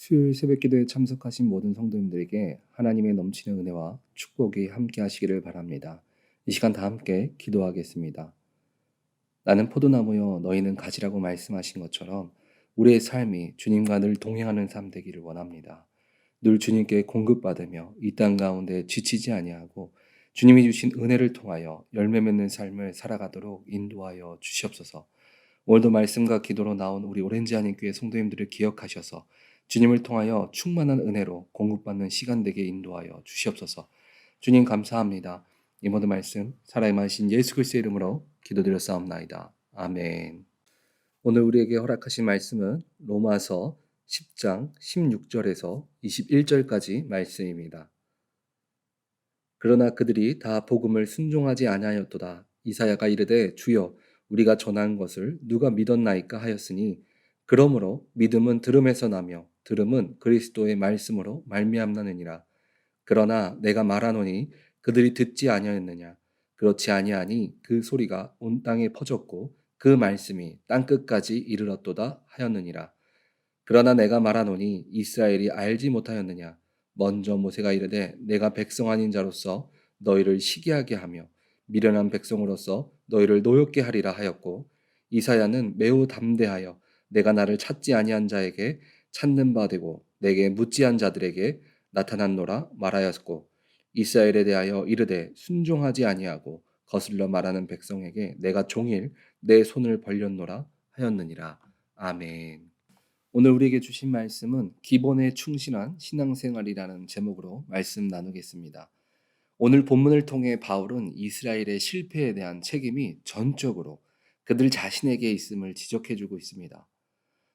수요일 새벽기도에 참석하신 모든 성도님들에게 하나님의 넘치는 은혜와 축복이 함께 하시기를 바랍니다. 이 시간 다 함께 기도하겠습니다. 나는 포도나무여 너희는 가지라고 말씀하신 것처럼 우리의 삶이 주님과 늘 동행하는 삶 되기를 원합니다. 늘 주님께 공급받으며 이 땅 가운데 지치지 아니하고 주님이 주신 은혜를 통하여 열매 맺는 삶을 살아가도록 인도하여 주시옵소서. 오늘도 말씀과 기도로 나온 우리 오렌지 한인교회 성도님들을 기억하셔서 주님을 통하여 충만한 은혜로 공급받는 시간 되게 인도하여 주시옵소서. 주님 감사합니다. 이 모든 말씀 살아임하신 예수 그리스도의 이름으로 기도드렸사옵나이다. 아멘. 오늘 우리에게 허락하신 말씀은 로마서 10장 16절에서 21절까지 말씀입니다. 그러나 그들이 다 복음을 순종하지 아니하였도다. 이사야가 이르되 주여 우리가 전한 것을 누가 믿었나이까 하였으니 그러므로 믿음은 들음에서 나며 들음은 그리스도의 말씀으로 말미암나느니라. 그러나 내가 말하노니 그들이 듣지 아니하였느냐. 그렇지 아니하니 그 소리가 온 땅에 퍼졌고 그 말씀이 땅끝까지 이르렀도다 하였느니라. 그러나 내가 말하노니 이스라엘이 알지 못하였느냐. 먼저 모세가 이르되 내가 백성 아닌 자로서 너희를 시기하게 하며 미련한 백성으로서 너희를 노엽게 하리라 하였고, 이사야는 매우 담대하여 내가 나를 찾지 아니한 자에게 찾는 바 되고 내게 묻지한 자들에게 나타났노라 말하였고, 이스라엘에 대하여 이르되 순종하지 아니하고 거슬러 말하는 백성에게 내가 종일 내 손을 벌렸노라 하였느니라. 아멘. 오늘 우리에게 주신 말씀은 기본에 충실한 신앙생활이라는 제목으로 말씀 나누겠습니다. 오늘 본문을 통해 바울은 이스라엘의 실패에 대한 책임이 전적으로 그들 자신에게 있음을 지적해주고 있습니다.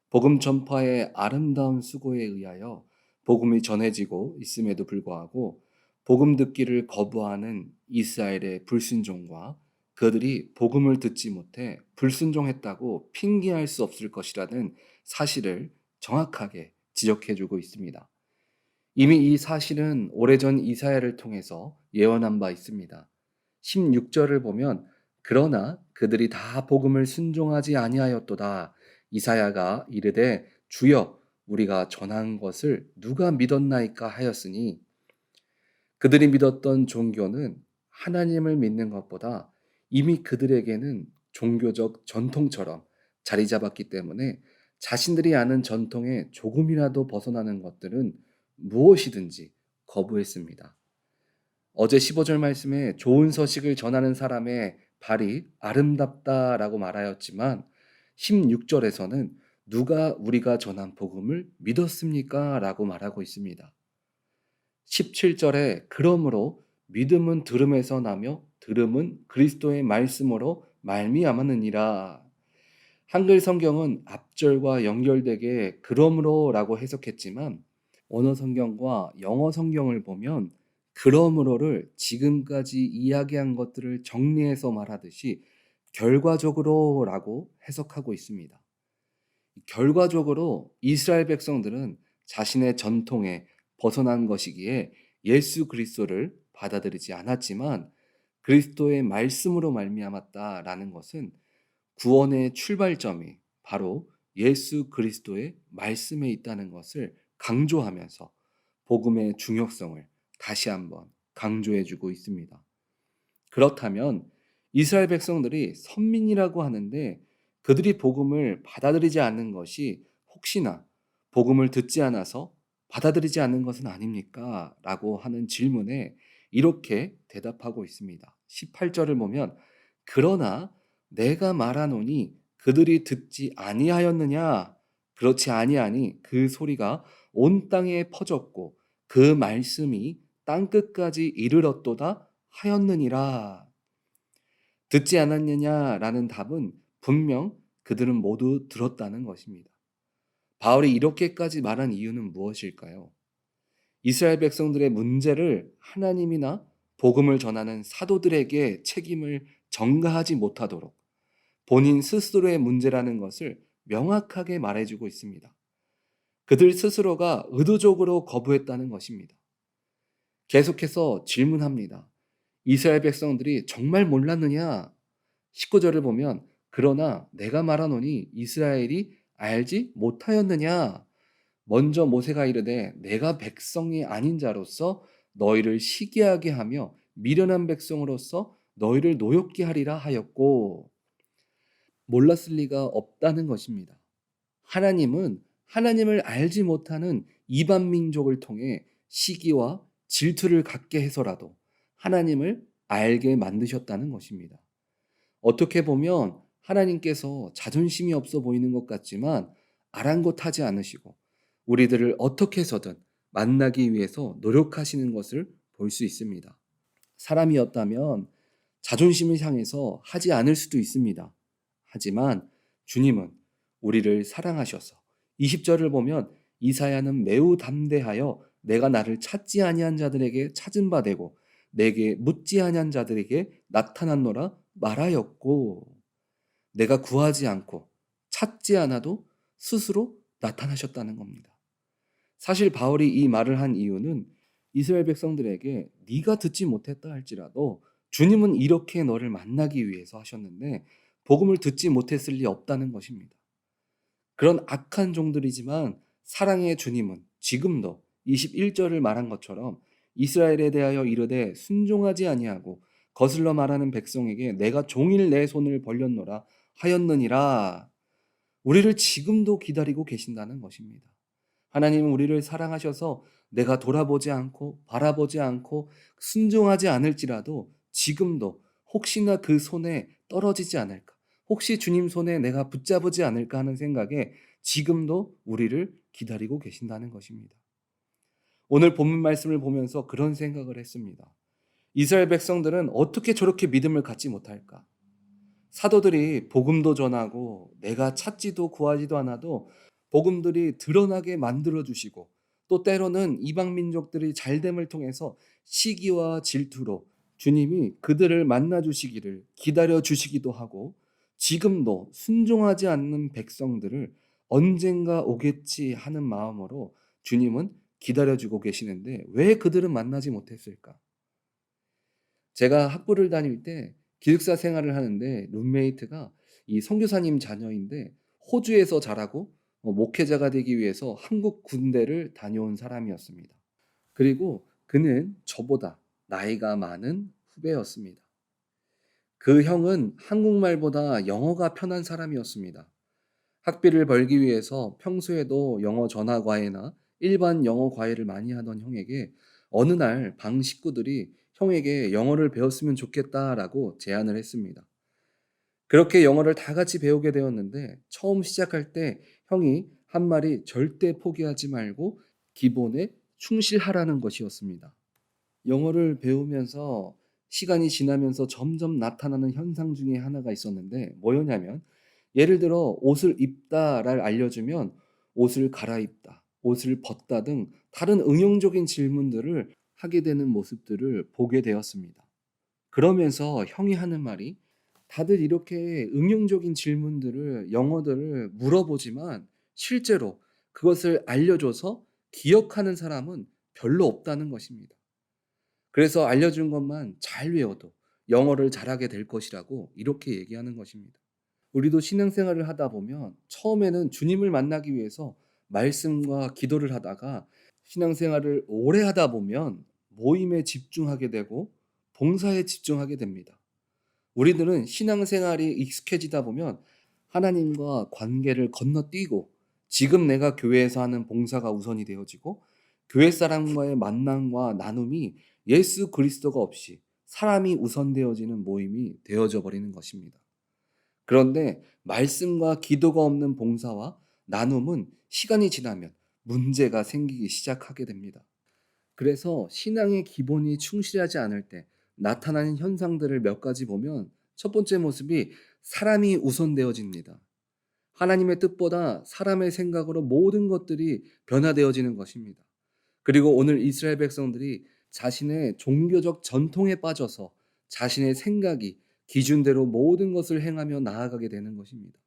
복음 전파의 아름다운 수고에 의하여 복음이 전해지고 있음에도 불구하고 복음 듣기를 거부하는 이스라엘의 불순종과 그들이 복음을 듣지 못해 불순종했다고 핑계할 수 없을 것이라는 사실을 정확하게 지적해주고 있습니다. 이미 이 사실은 오래전 이사야를 통해서 예언한 바 있습니다. 16절을 보면 그러나 그들이 다 복음을 순종하지 아니하였도다. 이사야가 이르되 주여 우리가 전한 것을 누가 믿었나이까 하였으니, 그들이 믿었던 종교는 하나님을 믿는 것보다 이미 그들에게는 종교적 전통처럼 자리 잡았기 때문에 자신들이 아는 전통에 조금이라도 벗어나는 것들은 무엇이든지 거부했습니다. 어제 15절 말씀에 좋은 소식을 전하는 사람의 발이 아름답다라고 말하였지만 16절에서는 누가 우리가 전한 복음을 믿었습니까? 라고 말하고 있습니다. 17절에 그러므로 믿음은 들음에서 나며 들음은 그리스도의 말씀으로 말미암았느니라. 한글 성경은 앞절과 연결되게 그러므로라고 해석했지만 원어 성경과 영어 성경을 보면 그러므로를 지금까지 이야기한 것들을 정리해서 말하듯이 결과적으로라고 해석하고 있습니다. 결과적으로 이스라엘 백성들은 자신의 전통에 벗어난 것이기에 예수 그리스도를 받아들이지 않았지만 그리스도의 말씀으로 말미암았다라는 것은 구원의 출발점이 바로 예수 그리스도의 말씀에 있다는 것을 강조하면서 복음의 중요성을 다시 한번 강조해주고 있습니다. 그렇다면 이스라엘 백성들이 선민이라고 하는데 그들이 복음을 받아들이지 않는 것이 혹시나 복음을 듣지 않아서 받아들이지 않는 것은 아닙니까? 라고 하는 질문에 이렇게 대답하고 있습니다. 18절을 보면 그러나 내가 말하노니 그들이 듣지 아니하였느냐? 그렇지 아니하니 그 소리가 온 땅에 퍼졌고 그 말씀이 땅끝까지 이르렀도다 하였느니라. 듣지 않았느냐라는 답은 분명 그들은 모두 들었다는 것입니다. 바울이 이렇게까지 말한 이유는 무엇일까요? 이스라엘 백성들의 문제를 하나님이나 복음을 전하는 사도들에게 책임을 전가하지 못하도록 본인 스스로의 문제라는 것을 명확하게 말해주고 있습니다. 그들 스스로가 의도적으로 거부했다는 것입니다. 계속해서 질문합니다. 이스라엘 백성들이 정말 몰랐느냐? 19절을 보면 그러나 내가 말하노니 이스라엘이 알지 못하였느냐? 먼저 모세가 이르되 내가 백성이 아닌 자로서 너희를 시기하게 하며 미련한 백성으로서 너희를 노엽게 하리라 하였고, 몰랐을 리가 없다는 것입니다. 하나님은 하나님을 알지 못하는 이방 민족을 통해 시기와 질투를 갖게 해서라도 하나님을 알게 만드셨다는 것입니다. 어떻게 보면 하나님께서 자존심이 없어 보이는 것 같지만 아랑곳하지 않으시고 우리들을 어떻게 해서든 만나기 위해서 노력하시는 것을 볼 수 있습니다. 사람이었다면 자존심을 향해서 하지 않을 수도 있습니다. 하지만 주님은 우리를 사랑하셔서 20절을 보면 이사야는 매우 담대하여 내가 나를 찾지 아니한 자들에게 찾은 바 되고 내게 묻지 아니한 자들에게 나타났노라 말하였고, 내가 구하지 않고 찾지 않아도 스스로 나타나셨다는 겁니다. 사실 바울이 이 말을 한 이유는 이스라엘 백성들에게 네가 듣지 못했다 할지라도 주님은 이렇게 너를 만나기 위해서 하셨는데 복음을 듣지 못했을 리 없다는 것입니다. 그런 악한 종들이지만 사랑의 주님은 지금도 21절을 말한 것처럼 이스라엘에 대하여 이르되 순종하지 아니하고 거슬러 말하는 백성에게 내가 종일 내 손을 벌렸노라 하였느니라. 우리를 지금도 기다리고 계신다는 것입니다. 하나님은 우리를 사랑하셔서 내가 돌아보지 않고 바라보지 않고 순종하지 않을지라도 지금도 혹시나 그 손에 떨어지지 않을까, 혹시 주님 손에 내가 붙잡지 않을까 하는 생각에 지금도 우리를 기다리고 계신다는 것입니다. 오늘 본문 말씀을 보면서 그런 생각을 했습니다. 이스라엘 백성들은 어떻게 저렇게 믿음을 갖지 못할까? 사도들이 복음도 전하고 내가 찾지도 구하지도 않아도 복음들이 드러나게 만들어 주시고 또 때로는 이방 민족들이 잘됨을 통해서 시기와 질투로 주님이 그들을 만나 주시기를 기다려 주시기도 하고, 지금도 순종하지 않는 백성들을 언젠가 오겠지 하는 마음으로 주님은 기다려 주고 계시는데 왜 그들은 만나지 못했을까? 제가 학부를 다닐 때 기숙사 생활을 하는데 룸메이트가 이 선교사님 자녀인데 호주에서 자라고 목회자가 되기 위해서 한국 군대를 다녀온 사람이었습니다. 그리고 그는 저보다 나이가 많은 후배였습니다. 그 형은 한국말보다 영어가 편한 사람이었습니다. 학비를 벌기 위해서 평소에도 영어 전화 과외나 일반 영어 과외를 많이 하던 형에게 어느 날 방 식구들이 형에게 영어를 배웠으면 좋겠다라고 제안을 했습니다. 그렇게 영어를 다 같이 배우게 되었는데 처음 시작할 때 형이 한 말이 절대 포기하지 말고 기본에 충실하라는 것이었습니다. 영어를 배우면서 시간이 지나면서 점점 나타나는 현상 중에 하나가 있었는데 뭐였냐면, 예를 들어 옷을 입다를 알려주면 옷을 갈아입다, 옷을 벗다 등 다른 응용적인 질문들을 하게 되는 모습들을 보게 되었습니다. 그러면서 형이 하는 말이, 다들 이렇게 응용적인 질문들을 영어들을 물어보지만 실제로 그것을 알려줘서 기억하는 사람은 별로 없다는 것입니다. 그래서 알려준 것만 잘 외워도 영어를 잘하게 될 것이라고 이렇게 얘기하는 것입니다. 우리도 신앙생활을 하다 보면 처음에는 주님을 만나기 위해서 말씀과 기도를 하다가 신앙생활을 오래 하다 보면 모임에 집중하게 되고 봉사에 집중하게 됩니다. 우리들은 신앙생활이 익숙해지다 보면 하나님과 관계를 건너뛰고 지금 내가 교회에서 하는 봉사가 우선이 되어지고 교회 사람과의 만남과 나눔이 예수 그리스도가 없이 사람이 우선되어지는 모임이 되어져 버리는 것입니다. 그런데 말씀과 기도가 없는 봉사와 나눔은 시간이 지나면 문제가 생기기 시작하게 됩니다. 그래서 신앙의 기본이 충실하지 않을 때 나타나는 현상들을 몇 가지 보면 첫 번째 모습이 사람이 우선되어집니다. 하나님의 뜻보다 사람의 생각으로 모든 것들이 변화되어지는 것입니다. 그리고 오늘 이스라엘 백성들이 자신의 종교적 전통에 빠져서 자신의 생각이 기준대로 모든 것을 행하며 나아가게 되는 것입니다.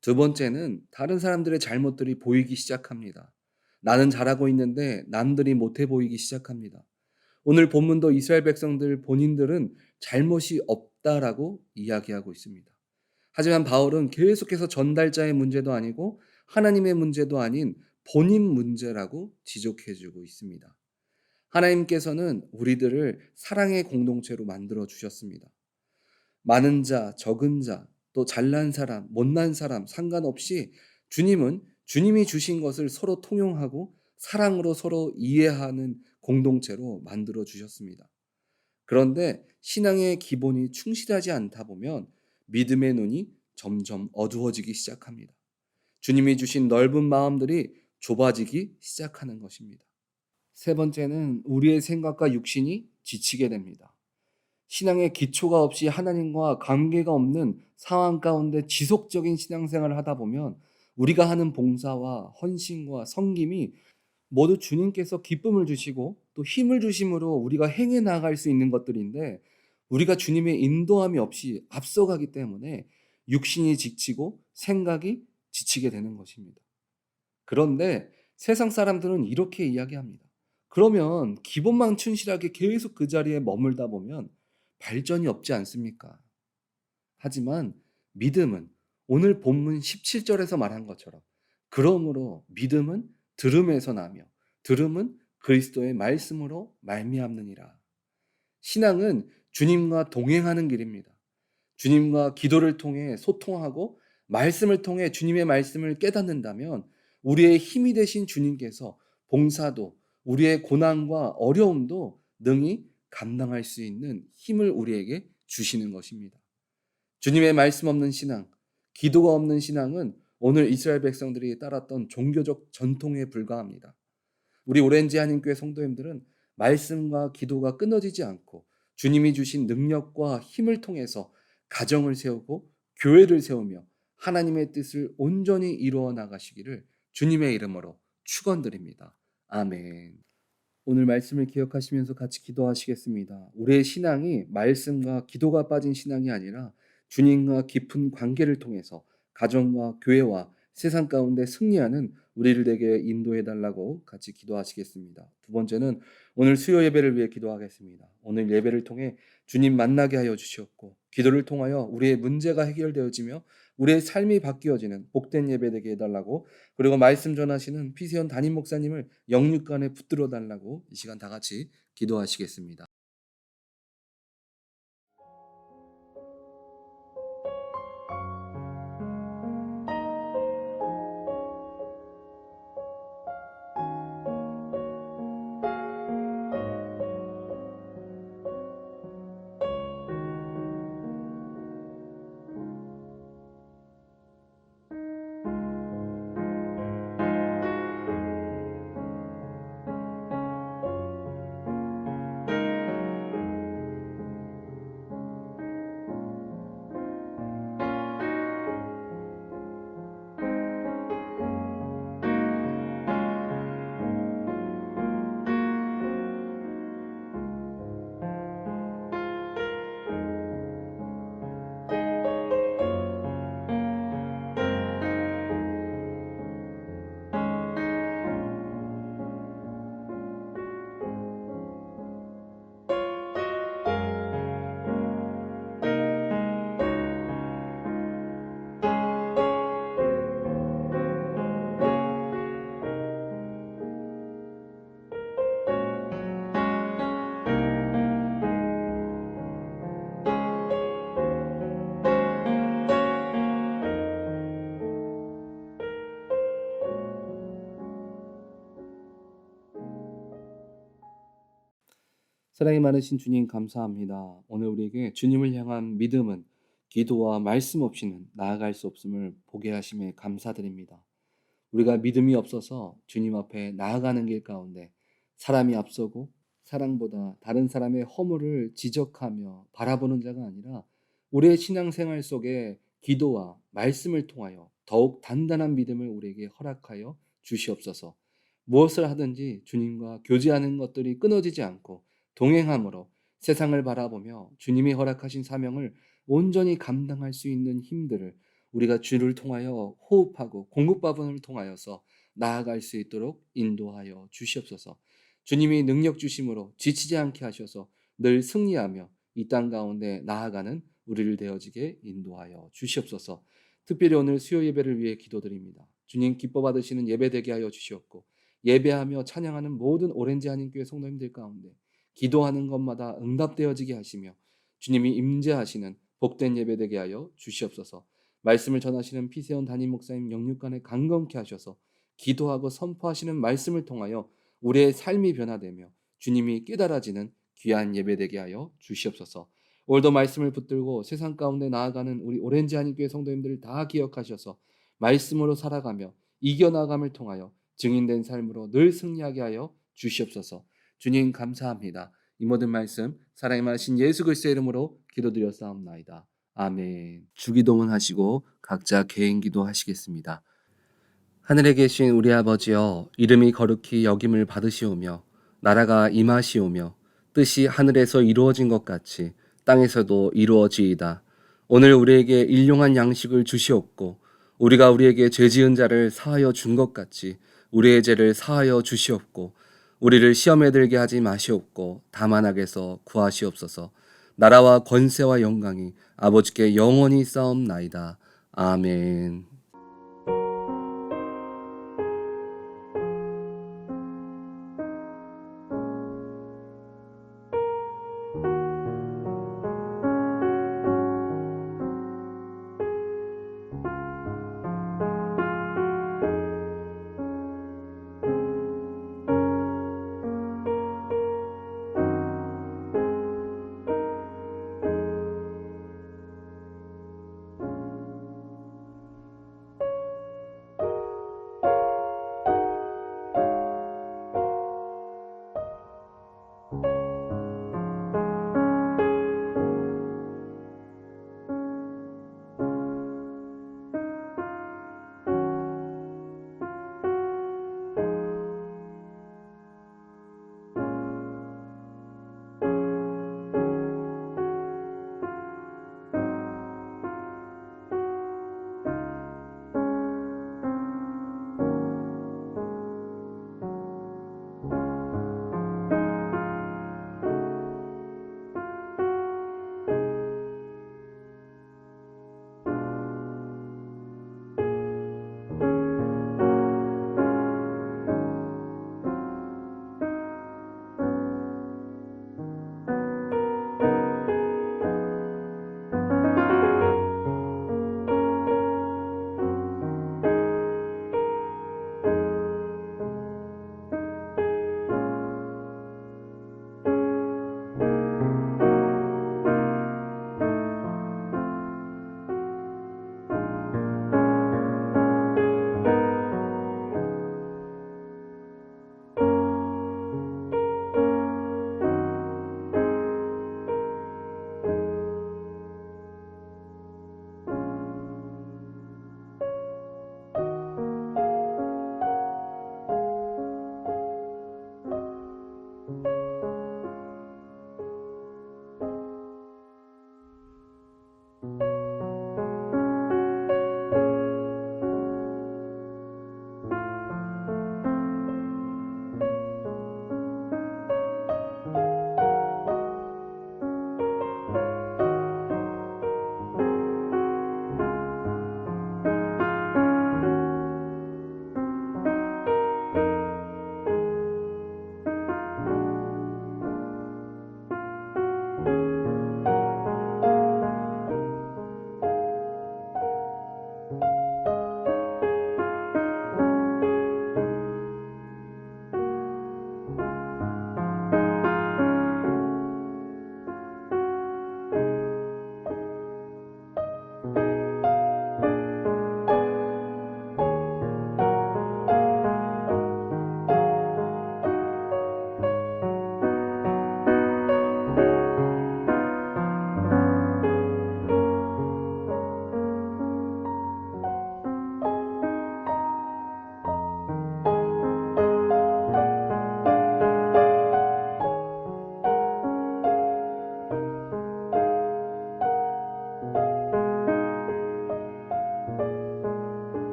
두 번째는 다른 사람들의 잘못들이 보이기 시작합니다. 나는 잘하고 있는데 남들이 못해 보이기 시작합니다. 오늘 본문도 이스라엘 백성들 본인들은 잘못이 없다라고 이야기하고 있습니다. 하지만 바울은 계속해서 전달자의 문제도 아니고 하나님의 문제도 아닌 본인 문제라고 지적해주고 있습니다. 하나님께서는 우리들을 사랑의 공동체로 만들어 주셨습니다. 많은 자, 적은 자, 또 잘난 사람, 못난 사람 상관없이 주님은 주님이 주신 것을 서로 통용하고 사랑으로 서로 이해하는 공동체로 만들어 주셨습니다. 그런데 신앙의 기본이 충실하지 않다 보면 믿음의 눈이 점점 어두워지기 시작합니다. 주님이 주신 넓은 마음들이 좁아지기 시작하는 것입니다. 세 번째는 우리의 생각과 육신이 지치게 됩니다. 신앙의 기초가 없이 하나님과 관계가 없는 상황 가운데 지속적인 신앙생활을 하다 보면 우리가 하는 봉사와 헌신과 섬김이 모두 주님께서 기쁨을 주시고 또 힘을 주심으로 우리가 행해 나갈 수 있는 것들인데, 우리가 주님의 인도함이 없이 앞서가기 때문에 육신이 지치고 생각이 지치게 되는 것입니다. 그런데 세상 사람들은 이렇게 이야기합니다. 그러면 기본만 충실하게 계속 그 자리에 머물다 보면 발전이 없지 않습니까? 하지만 믿음은 오늘 본문 17절에서 말한 것처럼, 그러므로 믿음은 들음에서 나며 들음은 그리스도의 말씀으로 말미암느니라. 신앙은 주님과 동행하는 길입니다. 주님과 기도를 통해 소통하고 말씀을 통해 주님의 말씀을 깨닫는다면 우리의 힘이 되신 주님께서 봉사도, 우리의 고난과 어려움도 능히 감당할 수 있는 힘을 우리에게 주시는 것입니다. 주님의 말씀 없는 신앙, 기도가 없는 신앙은 오늘 이스라엘 백성들이 따랐던 종교적 전통에 불과합니다. 우리 오렌지 한인교회 성도님들은 말씀과 기도가 끊어지지 않고 주님이 주신 능력과 힘을 통해서 가정을 세우고 교회를 세우며 하나님의 뜻을 온전히 이루어 나가시기를 주님의 이름으로 축원드립니다. 아멘. 오늘 말씀을 기억하시면서 같이 기도하시겠습니다. 우리의 신앙이 말씀과 기도가 빠진 신앙이 아니라 주님과 깊은 관계를 통해서 가정과 교회와 세상 가운데 승리하는 우리를 되게 인도해 달라고 같이 기도하시겠습니다. 두 번째는 오늘 수요 예배를 위해 기도하겠습니다. 오늘 예배를 통해 주님 만나게 하여 주시옵고 기도를 통하여 우리의 문제가 해결되어지며 우리의 삶이 바뀌어지는 복된 예배 되게 해달라고, 그리고 말씀 전하시는 피세현 담임 목사님을 영육간에 붙들어 달라고 이 시간 다 같이 기도하시겠습니다. 사랑이 많으신 주님 감사합니다. 오늘 우리에게 주님을 향한 믿음은 기도와 말씀 없이는 나아갈 수 없음을 보게 하심에 감사드립니다. 우리가 믿음이 없어서 주님 앞에 나아가는 길 가운데 사람이 앞서고 사랑보다 다른 사람의 허물을 지적하며 바라보는 자가 아니라 우리의 신앙생활 속에 기도와 말씀을 통하여 더욱 단단한 믿음을 우리에게 허락하여 주시옵소서. 무엇을 하든지 주님과 교제하는 것들이 끊어지지 않고 동행함으로 세상을 바라보며 주님이 허락하신 사명을 온전히 감당할 수 있는 힘들을 우리가 주를 통하여 호흡하고 공급받음을 통하여서 나아갈 수 있도록 인도하여 주시옵소서. 주님이 능력 주심으로 지치지 않게 하셔서 늘 승리하며 이 땅 가운데 나아가는 우리를 되어지게 인도하여 주시옵소서. 특별히 오늘 수요 예배를 위해 기도드립니다. 주님 기뻐 받으시는 예배되게 하여 주시옵고, 예배하며 찬양하는 모든 오렌지 한인교회 성도님들 가운데 기도하는 것마다 응답되어지게 하시며 주님이 임재하시는 복된 예배되게 하여 주시옵소서. 말씀을 전하시는 피세원 담임 목사님 영육간에 강건케 하셔서 기도하고 선포하시는 말씀을 통하여 우리의 삶이 변화되며 주님이 깨달아지는 귀한 예배되게 하여 주시옵소서. 오늘도 말씀을 붙들고 세상 가운데 나아가는 우리 오렌지 한인교회 성도님들을 다 기억하셔서 말씀으로 살아가며 이겨나감을 통하여 증인된 삶으로 늘 승리하게 하여 주시옵소서. 주님 감사합니다. 이 모든 말씀 사랑의 마신 예수 그리스도의 이름으로 기도드렸사옵나이다. 아멘. 주기도문 하시고 각자 개인 기도 하시겠습니다. 하늘에 계신 우리 아버지여, 이름이 거룩히 여김을 받으시오며 나라가 임하시오며 뜻이 하늘에서 이루어진 것 같이 땅에서도 이루어지이다. 오늘 우리에게 일용할 양식을 주시옵고 우리가 우리에게 죄 지은 자를 사하여 준 것 같이 우리의 죄를 사하여 주시옵고 우리를 시험에 들게 하지 마시옵고 다만 악에서 구하시옵소서. 나라와 권세와 영광이 아버지께 영원히 쌓옵나이다. 아멘.